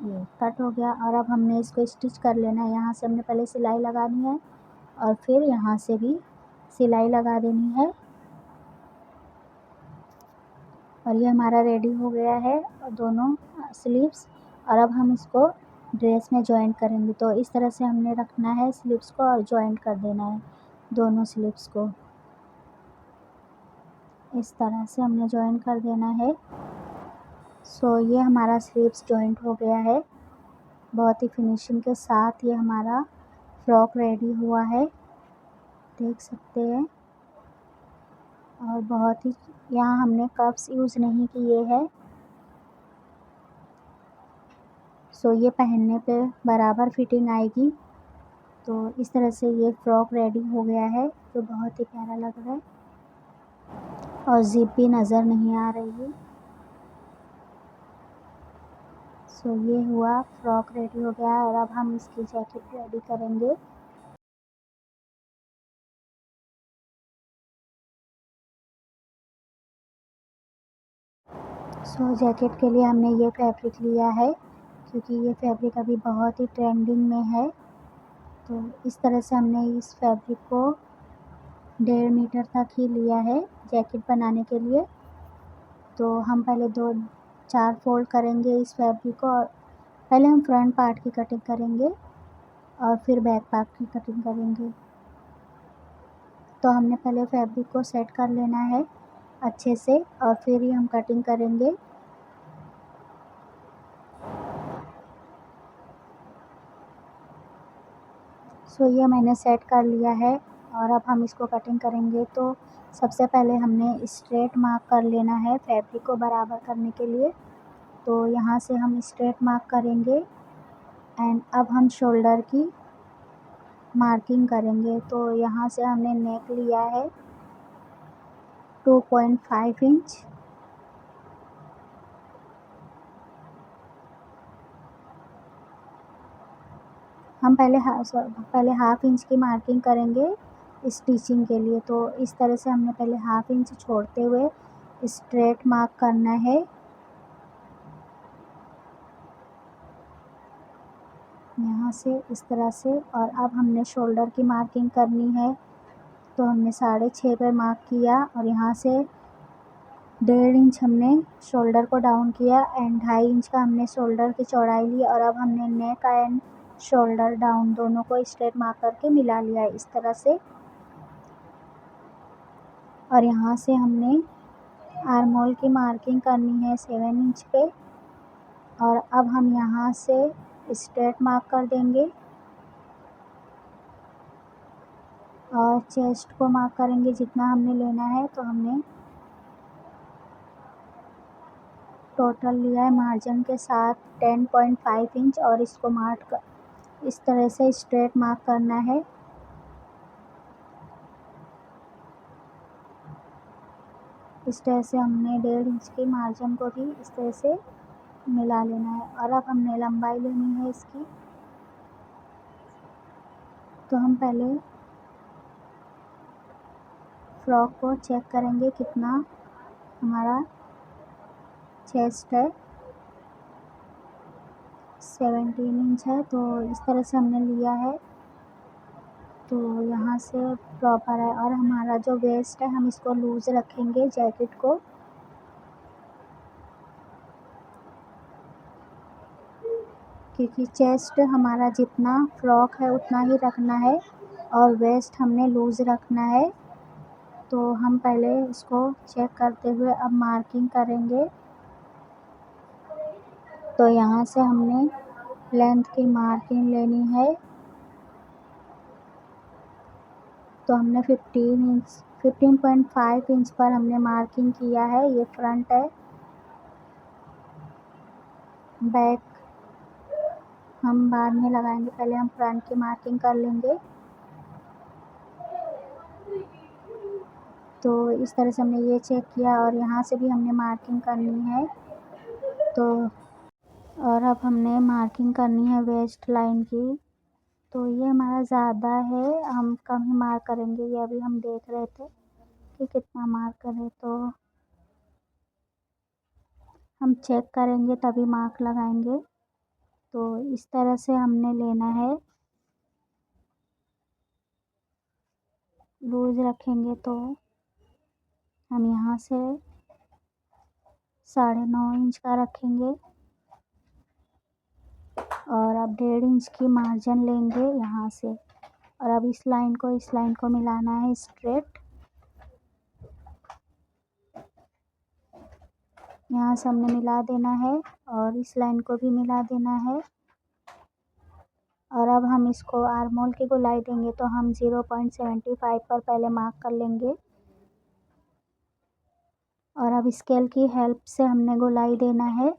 ये कट हो गया और अब हमने इसको स्टिच कर लेना है। यहाँ से हमने पहले सिलाई लगानी है और फिर यहाँ से भी सिलाई लगा देनी है। और ये हमारा रेडी हो गया है दोनों स्लीव्स। और अब हम इसको ड्रेस में जॉइंट करेंगे, तो इस तरह से हमने रखना है स्लीव्स को और जॉइंट कर देना है दोनों स्लीव्स को। इस तरह से हमने जॉइंट कर देना है। सो ये हमारा स्लीव्स जॉइंट हो गया है बहुत ही फिनिशिंग के साथ। ये हमारा फ्रॉक रेडी हुआ है, देख सकते हैं। और बहुत ही यहाँ हमने कप्स यूज़ नहीं किए हैं, सो ये पहनने पे बराबर फिटिंग आएगी। तो इस तरह से ये फ्रॉक रेडी हो गया है जो बहुत ही प्यारा लग रहा है और ज़िप भी नज़र नहीं आ रही है। सो ये हुआ, फ्रॉक रेडी हो गया है और अब हम इसकी जैकेट रेडी करेंगे। सो जैकेट के लिए हमने ये फैब्रिक लिया है क्योंकि ये फैब्रिक अभी बहुत ही ट्रेंडिंग में है। तो इस तरह से हमने इस फैब्रिक को 1.5 मीटर तक ही लिया है जैकेट बनाने के लिए। तो हम पहले 4 फोल्ड करेंगे इस फैब्रिक को और पहले हम फ्रंट पार्ट की कटिंग करेंगे और फिर बैक पार्ट की कटिंग करेंगे। तो हमने पहले फैब्रिक को सेट कर लेना है अच्छे से और फिर ही हम कटिंग करेंगे। सो ये मैंने सेट कर लिया है और अब हम इसको कटिंग करेंगे। तो सबसे पहले हमने स्ट्रेट मार्क कर लेना है फैब्रिक को बराबर करने के लिए। तो यहाँ से हम स्ट्रेट मार्क करेंगे एंड अब हम शोल्डर की मार्किंग करेंगे। तो यहाँ से हमने नेक लिया है 2.5 इंच। हम पहले हाफ इंच की मार्किंग करेंगे स्टिचिंग के लिए। तो इस तरह से हमने पहले हाफ इंच छोड़ते हुए स्ट्रेट मार्क करना है यहाँ से इस तरह से। और अब हमने शोल्डर की मार्किंग करनी है। तो हमने 6.5 पर मार्क किया और यहाँ से 1.5 इंच हमने शोल्डर को डाउन किया एंड 2.5 इंच का हमने शोल्डर की चौड़ाई ली। और अब हमने नेक एंड शोल्डर डाउन दोनों को स्ट्रेट मार्क करके मिला लिया इस तरह से। और यहाँ से हमने आर्म होल की मार्किंग करनी है 7 इंच पे। और अब हम यहाँ से स्ट्रेट मार्क कर देंगे और चेस्ट को मार्क करेंगे जितना हमने लेना है। तो हमने टोटल लिया है मार्जिन के साथ 10.5 इंच और इसको मार्क इस तरह से स्ट्रेट मार्क करना है। इस तरह से हमने 1.5 इंच की मार्जिन को भी इस तरह से मिला लेना है। और अब हमने लंबाई लेनी है इसकी। तो हम पहले फ्रॉक को चेक करेंगे कितना हमारा चेस्ट है। 17 इंच है, तो इस तरह से हमने लिया है, तो यहाँ से प्रॉपर है। और हमारा जो वेस्ट है हम इसको लूज़ रखेंगे जैकेट को, क्योंकि चेस्ट हमारा जितना फ्रॉक है उतना ही रखना है और वेस्ट हमने लूज़ रखना है। तो हम पहले इसको चेक करते हुए अब मार्किंग करेंगे। तो यहाँ से हमने लेंथ की मार्किंग लेनी है। तो हमने 15.5 इंच पर हमने मार्किंग किया है। ये फ्रंट है। बैक हम बाद में लगाएंगे, पहले हम फ्रंट की मार्किंग कर लेंगे। तो इस तरह से हमने ये चेक किया और यहाँ से भी हमने मार्किंग करनी है। तो और अब हमने मार्किंग करनी है वेस्ट लाइन की। तो ये हमारा ज़्यादा है, हम कम ही मार्क करेंगे। ये अभी हम देख रहे थे कि कितना मार्क करें, तो हम चेक करेंगे तभी मार्क लगाएंगे। तो इस तरह से हमने लेना है, लूज रखेंगे। तो हम यहाँ से 9.5 इंच का रखेंगे और अब 1.5 इंच की मार्जिन लेंगे यहाँ से। और अब इस लाइन को मिलाना है स्ट्रेट। यहाँ से हमने मिला देना है और इस लाइन को भी मिला देना है। और अब हम इसको आर्महोल की गोलाई देंगे, तो हम 0.75 पर पहले मार्क कर लेंगे और अब स्केल की हेल्प से हमने गोलाई देना है।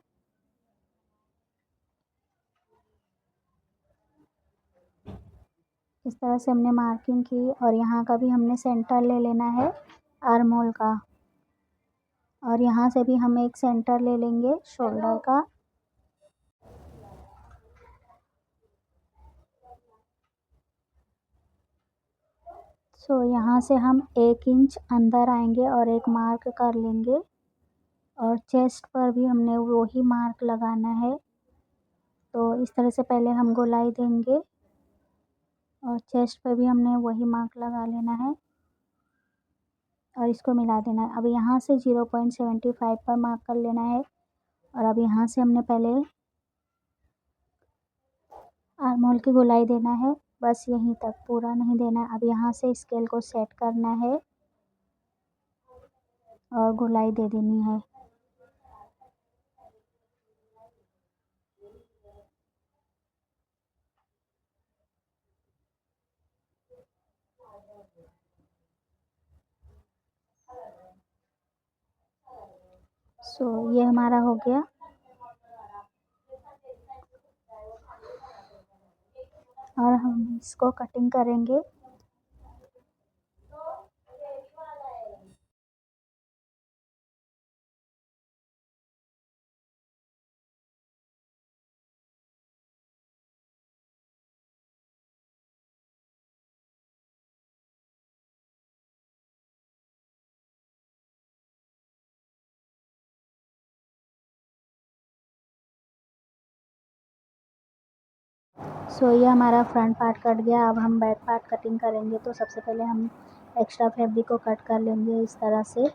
इस तरह से हमने मार्किंग की और यहाँ का भी हमने सेंटर ले लेना है आर्महोल का। और यहाँ से भी हम एक सेंटर ले लेंगे शोल्डर का। सो यहाँ से हम 1 इंच अंदर आएंगे और एक मार्क कर लेंगे और चेस्ट पर भी हमने वही मार्क लगाना है। तो इस तरह से पहले हम गोलाई देंगे और चेस्ट पर भी हमने वही मार्क लगा लेना है और इसको मिला देना है। अब यहाँ से 0.75 पर मार्क कर लेना है और अब यहाँ से हमने पहले आर्महोल की गोलाई देना है, बस यहीं तक, पूरा नहीं देना है। अब यहाँ से स्केल को सेट करना है और गोलाई दे देनी है। सो ये हमारा हो गया। और हम इसको कटिंग करेंगे। सो ये हमारा फ्रंट पार्ट कट गया। अब हम बैक पार्ट कटिंग करेंगे। तो सबसे पहले हम एक्स्ट्रा फैब्रिक को कट कर लेंगे इस तरह से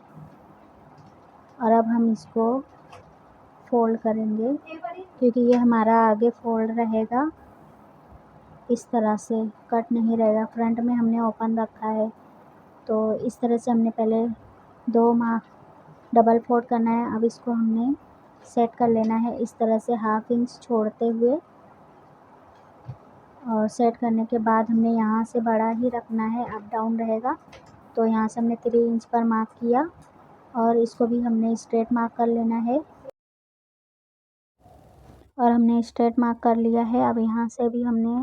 और अब हम इसको फोल्ड करेंगे, क्योंकि ये हमारा आगे फोल्ड रहेगा। इस तरह से कट नहीं रहेगा, फ्रंट में हमने ओपन रखा है। तो इस तरह से हमने पहले 2 मार्क डबल फोल्ड करना है। अब इसको हमने सेट कर लेना है इस तरह से 1/2 इंच छोड़ते हुए। और सेट करने के बाद हमने यहाँ से बड़ा ही रखना है, अप डाउन रहेगा। तो यहाँ से हमने 3 इंच पर मार्क किया और इसको भी हमने स्ट्रेट मार्क कर लेना है। और हमने स्ट्रेट मार्क कर लिया है। अब यहाँ से भी हमने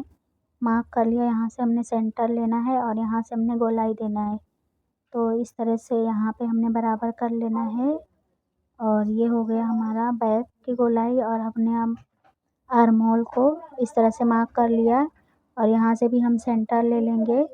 मार्क कर लिया, यहाँ से हमने सेंटर लेना है और यहाँ से हमने गोलाई देना है। तो इस तरह से यहाँ पे हमने बराबर कर लेना है और ये हो गया हमारा बैक की गोलाई। और हमने अब आर्म होल को इस तरह से मार्क कर लिया और यहाँ से भी हम सेंटर ले लेंगे।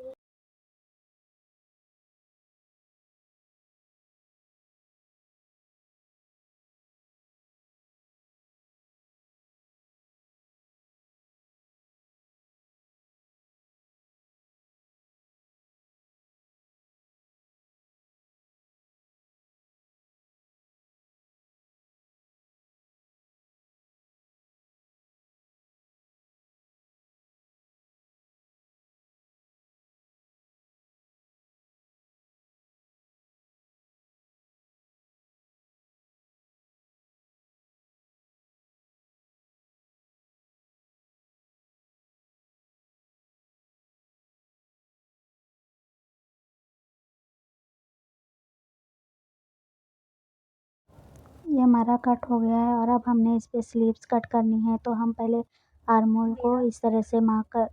ये हमारा कट हो गया है और अब हमने इस पे स्लीव्स कट करनी है। तो हम पहले आर्म होल को इस तरह से मार्क कर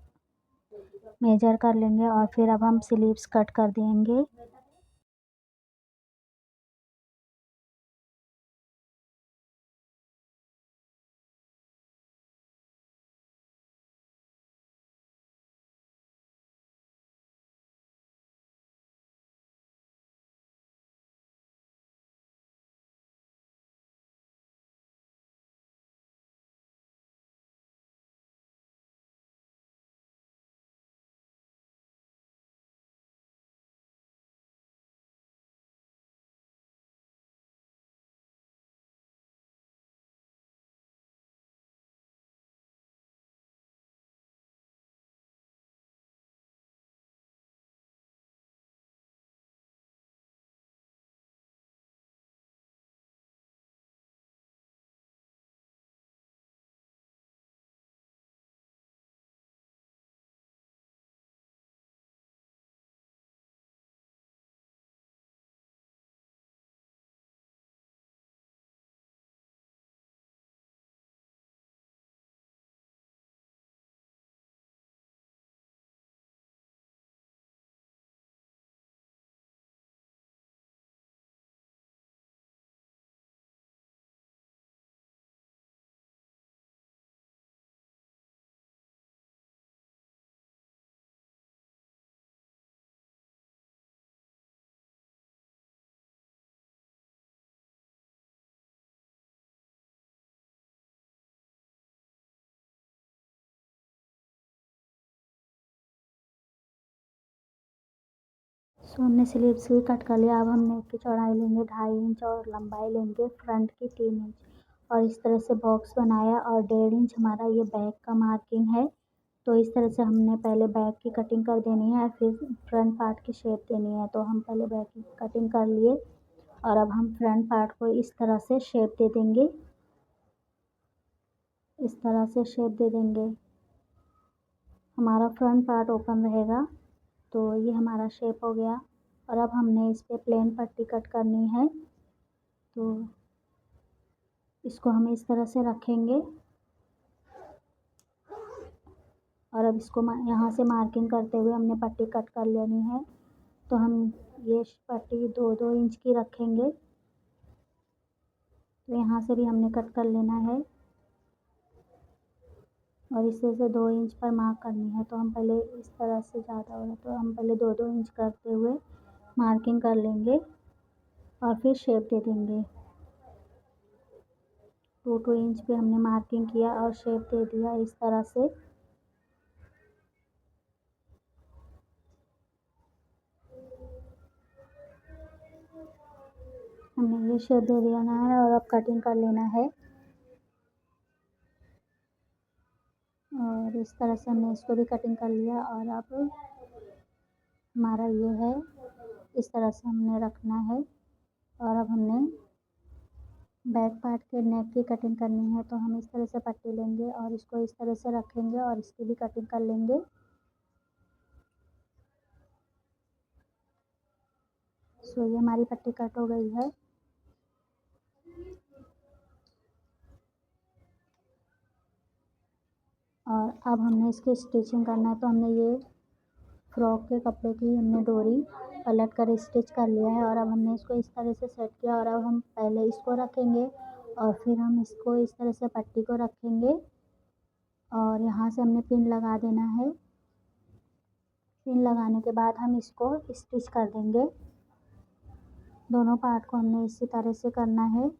मेजर कर लेंगे और फिर अब हम स्लीव्स कट कर देंगे। सो हमने स्लीव्स भी कट कर लिया। अब हम नेक की चौड़ाई लेंगे 2.5 इंच और लंबाई लेंगे फ्रंट की 3 इंच और इस तरह से बॉक्स बनाया और 1.5 इंच हमारा ये बैक का मार्किंग है। तो इस तरह से हमने पहले बैक की कटिंग कर देनी है फिर फ्रंट पार्ट की शेप देनी है। तो हम पहले बैक की कटिंग कर लिए और अब हम फ्रंट पार्ट को इस तरह से शेप दे देंगे, इस तरह से शेप दे देंगे। हमारा फ्रंट पार्ट ओपन रहेगा। तो ये हमारा शेप हो गया और अब हमने इस पे प्लेन पट्टी कट करनी है। तो इसको हम इस तरह से रखेंगे और अब इसको यहाँ से मार्किंग करते हुए हमने पट्टी कट कर लेनी है। तो हम ये पट्टी 2-2 इंच की रखेंगे। तो यहाँ से भी हमने कट कर लेना है और इस तरह से 2 इंच पर मार्क करनी है। तो हम पहले इस तरह से ज़्यादा हो रहा है तो हम पहले 2-2 इंच करते हुए मार्किंग कर लेंगे और फिर शेप दे देंगे। 2-2 इंच पे हमने मार्किंग किया और शेप दे दिया इस तरह से। हमने ये शेप दे देना है और अब कटिंग कर लेना है और इस तरह से हमने इसको भी कटिंग कर लिया। और अब हमारा ये है, इस तरह से हमने रखना है और अब हमने बैक पार्ट के नेक की कटिंग करनी है। तो हम इस तरह से पट्टी लेंगे और इसको इस तरह से रखेंगे और इसकी भी कटिंग कर लेंगे। सो ये हमारी पट्टी कट हो गई है। अब हमने इसकी स्टिचिंग करना है, तो हमने ये फ्रॉक के कपड़े की हमने डोरी पलट कर स्टिच कर लिया है और अब हमने इसको इस तरह से सेट किया और अब हम पहले इसको रखेंगे और फिर हम इसको इस तरह से पट्टी को रखेंगे और यहाँ से हमने पिन लगा देना है। पिन लगाने के बाद हम इसको स्टिच कर देंगे। दोनों पार्ट को हमने इसी तरह से करना है।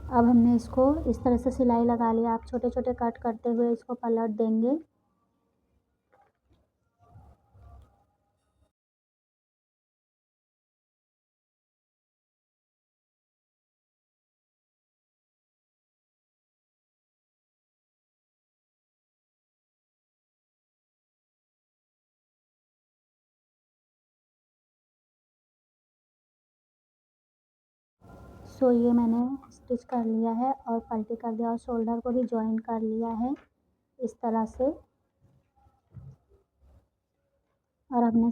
अब हमने इसको इस तरह से सिलाई लगा लिया। आप छोटे छोटे कट करते हुए इसको पलट देंगे। सो ये मैंने स्टिच कर लिया है और पल्टी कर दिया और शोल्डर को भी जॉइन कर लिया है इस तरह से। और हमने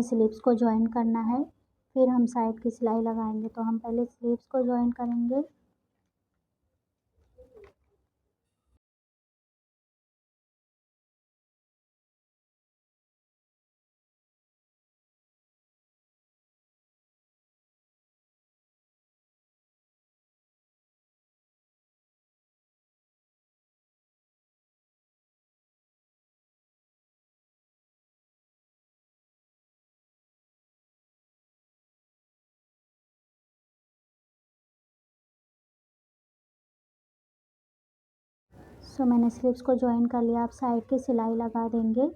स्लीव्स को जॉइन करना है, फिर हम साइड की सिलाई लगाएंगे। तो हम पहले स्लीव्स को जॉइन करेंगे। सो मैंने स्लीव्स को जॉइन कर लिया। आप साइड की सिलाई लगा देंगे।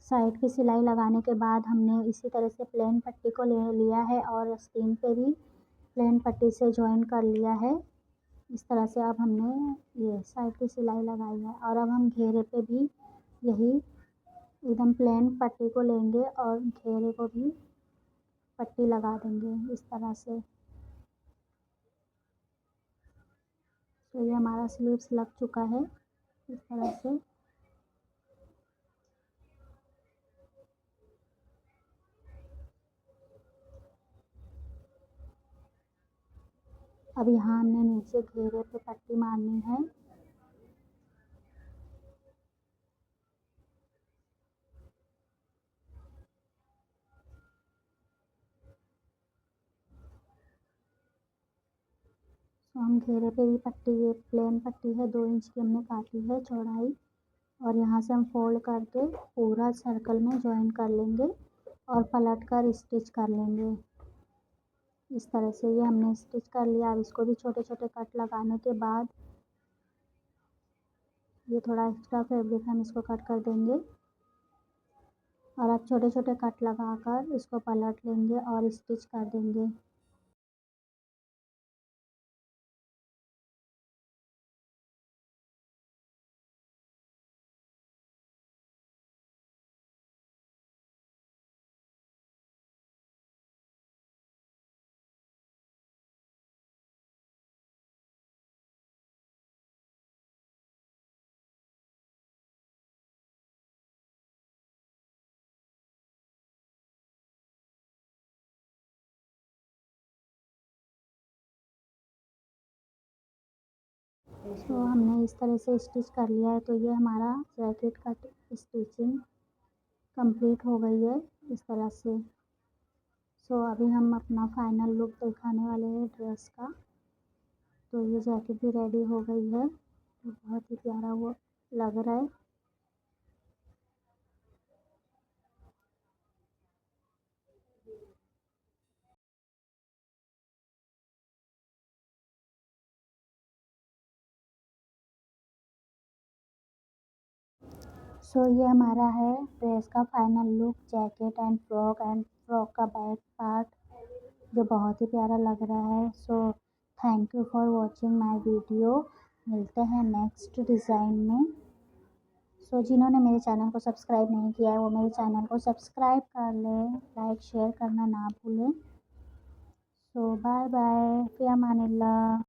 साइड की सिलाई लगाने के बाद हमने इसी तरह से प्लेन पट्टी को ले लिया है और आस्तीन पे भी प्लेन पट्टी से जॉइन कर लिया है इस तरह से। अब हमने ये साइड की सिलाई लगाई है और अब हम घेरे पे भी यही एकदम प्लेन पट्टी को लेंगे और घेरे को भी पट्टी लगा देंगे इस तरह से। तो ये हमारा स्लीव्स लग चुका है इस तरह से। अब यहाँ हमने नीचे घेरे पे पट्टी मारनी है। तो हम घेरे पे भी पट्टी, ये प्लेन पट्टी है 2 इंच की हमने काटी है चौड़ाई और यहाँ से हम फोल्ड करके पूरा सर्कल में जॉइन कर लेंगे और पलट कर स्टिच कर लेंगे इस तरह से। ये हमने स्टिच कर लिया। अब इसको भी छोटे छोटे कट लगाने के बाद ये थोड़ा एक्स्ट्रा फैब्रिक हम इसको कट कर देंगे और अब छोटे छोटे कट लगाकर इसको पलट लेंगे और स्टिच कर देंगे। तो हमने इस तरह से स्टिच कर लिया है। तो ये हमारा जैकेट का स्टिचिंग कंप्लीट हो गई है इस तरह से। सो अभी हम अपना फाइनल लुक दिखाने वाले हैं ड्रेस का। तो ये जैकेट भी रेडी हो गई है। तो बहुत ही प्यारा वो लग रहा है। सो ये हमारा है ड्रेस का final look, jacket and frock का बैक पार्ट जो बहुत ही प्यारा लग रहा है। So thank you for watching my video. मिलते हैं नेक्स्ट डिज़ाइन में। सो जिन्होंने मेरे चैनल को सब्सक्राइब नहीं किया है वो मेरे चैनल को सब्सक्राइब कर लें, लाइक शेयर करना ना भूलें। सो बाय बाय, फ़ी अमानिल्लाह।